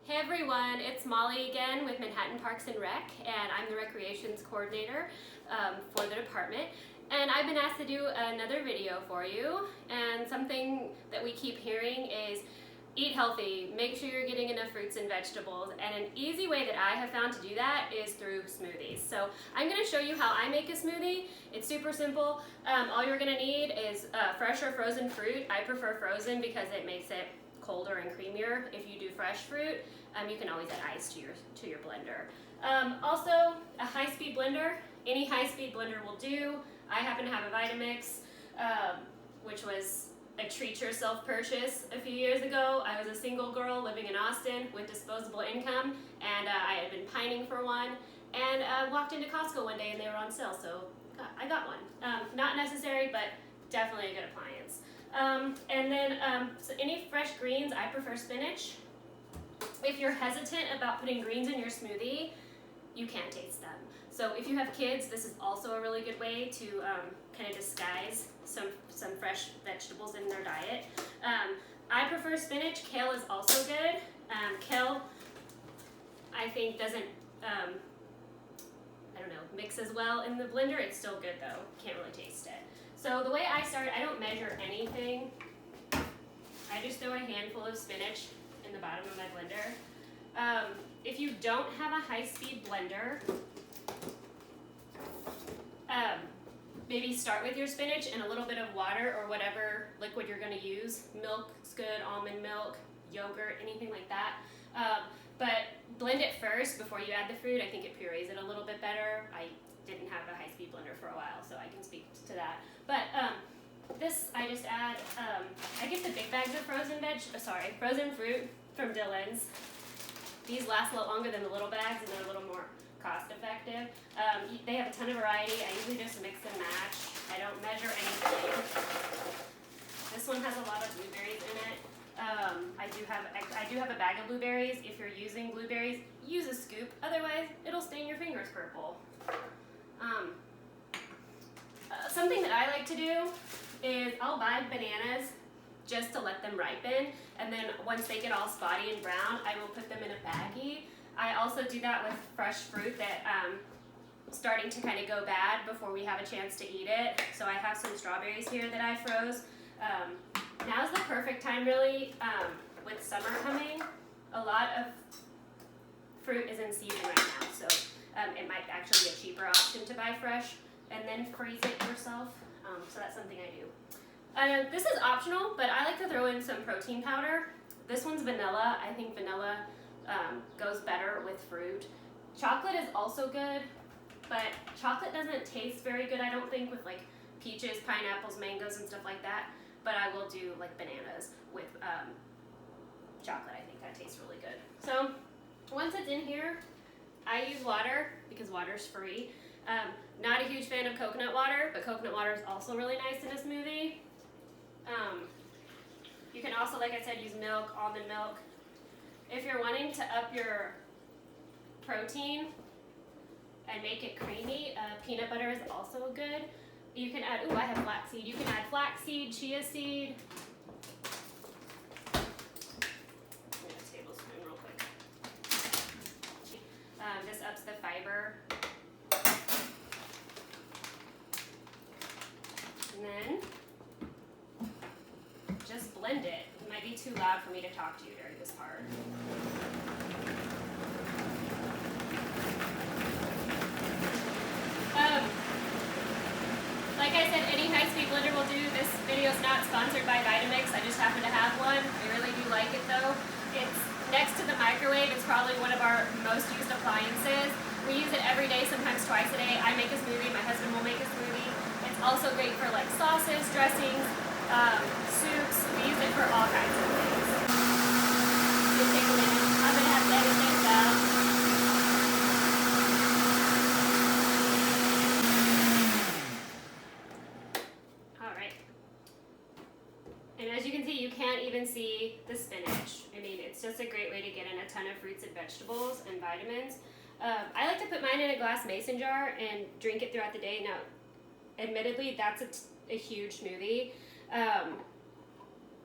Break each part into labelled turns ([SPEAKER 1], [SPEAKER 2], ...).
[SPEAKER 1] Hey everyone, it's Molly again with Manhattan Parks and Rec, and I'm the recreations coordinator for the department. And I've been asked to do another video for you, and something that we keep hearing is eat healthy, make sure you're getting enough fruits and vegetables, and an easy way that I have found to do that is through smoothies. So I'm going to show you how I make a smoothie. It's super simple. All you're going to need is fresh or frozen fruit. I prefer frozen because it makes it colder and creamier. If you do fresh fruit, you can always add ice to your blender. Also, a high-speed blender. Any high-speed blender will do. I happen to have a Vitamix, which was a treat yourself purchase a few years ago. I was a single girl living in Austin with disposable income, and I had been pining for one, and walked into Costco one day and they were on sale, so I got one. Not necessary, but definitely a good appliance. And then so any fresh greens, I prefer spinach. If you're hesitant about putting greens in your smoothie, you can't taste them. So if you have kids, this is also a really good way to kind of disguise some fresh vegetables in their diet. I prefer spinach. Kale is also good. Kale, I think, doesn't, I don't know, mix as well in the blender. It's still good though. Can't really taste it. So the way I start, I don't measure anything. I just throw a handful of spinach in the bottom of my blender. If you don't have a high-speed blender, maybe start with your spinach and a little bit of water or whatever liquid you're going to use. Milk's good, almond milk, yogurt, anything like that. But blend it first before you add the fruit. I think it purees it a little bit better. I didn't have a high-speed blender for a while, so I can speak to that. But this, I just add, I get the big bags of frozen fruit from Dillon's. These last a little longer than the little bags, and they're a little more cost-effective. They have a ton of variety. I usually just mix and match. I don't measure anything. This one has a lot of blueberries in it. I do have a bag of blueberries. If you're using blueberries, use a scoop. Otherwise, it'll stain your fingers purple. Something that I like to do is I'll buy bananas just to let them ripen, and then once they get all spotty and brown, I will put them in a baggie. I also do that with fresh fruit that starting to kind of go bad before we have a chance to eat it. So I have some strawberries here that I froze. Now's the perfect time, really, with summer coming. A lot of fruit is in season right now, so it might actually be a cheaper option to buy fresh and then freeze it yourself. So that's something I do. This is optional, but I like to throw in some protein powder. This one's vanilla. I think vanilla goes better with fruit. Chocolate is also good, but chocolate doesn't taste very good, I don't think, with like peaches, pineapples, mangoes, and stuff like that. But I will do like bananas with chocolate. I think that tastes really good. So once it's in here, I use water because water's free. Not a huge fan of coconut water, but coconut water is also really nice in a smoothie. You can also, like I said, use milk, almond milk. If you're wanting to up your protein and make it creamy, peanut butter is also good. You can add, I have flaxseed. You can add flaxseed, chia seed. I'm going to tablespoon real quick. This ups the fiber. And then just blend it. It might be too loud for me to talk to you during this part. Like I said, any high-speed blender will do. This video is not sponsored by Vitamix. I just happen to have one. I really do like it though. It's next to the microwave. It's probably one of our most used appliances. We use it every day, sometimes twice a day. I make a smoothie. My husband will make a smoothie. It's also great for like sauces, dressings, soups. We use it for all kinds of things. Just take a minute. I'm going to have to edit this out. You can't even see the spinach. I mean, it's just a great way to get in a ton of fruits and vegetables and vitamins. I like to put mine in a glass mason jar and drink it throughout the day. Now, admittedly, that's a huge smoothie.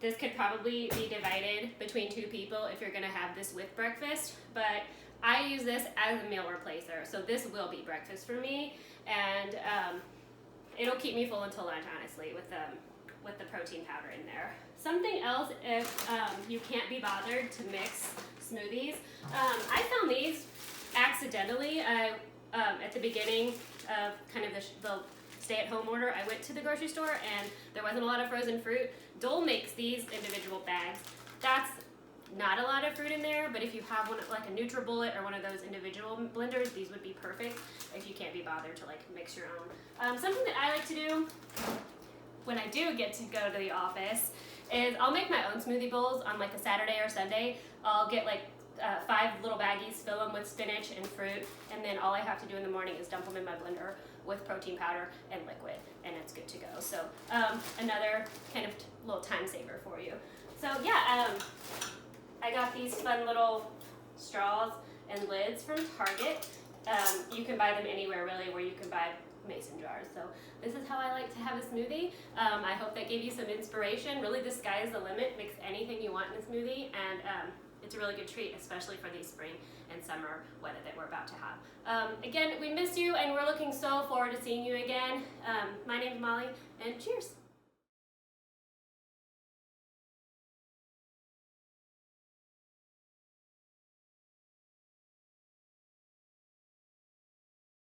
[SPEAKER 1] this could probably be divided between 2 people if you're gonna have this with breakfast, but I use this as a meal replacer, so this will be breakfast for me, and it'll keep me full until lunch, honestly, with the protein powder in there. Something else, if you can't be bothered to mix smoothies, I found these accidentally. At the beginning of kind of the stay-at-home order, I went to the grocery store and there wasn't a lot of frozen fruit. Dole makes these individual bags. That's not a lot of fruit in there, but if you have one like a NutriBullet or one of those individual blenders, these would be perfect if you can't be bothered to like mix your own. Something that I like to do when I do get to go to the office is I'll make my own smoothie bowls on like a Saturday or Sunday. I'll get like 5 little baggies, fill them with spinach and fruit, and then all I have to do in the morning is dump them in my blender with protein powder and liquid, and it's good to go. So another kind of little time saver for you. So yeah, I got these fun little straws and lids from Target. You can buy them anywhere really where you can buy mason jars. So this is how I like to have a smoothie. I hope that gave you some inspiration. Really, the sky is the limit. Mix anything you want in a smoothie, and it's a really good treat, especially for the spring and summer weather that we're about to have. Again, we miss you, and we're looking so forward to seeing you again. My name's Molly, and cheers.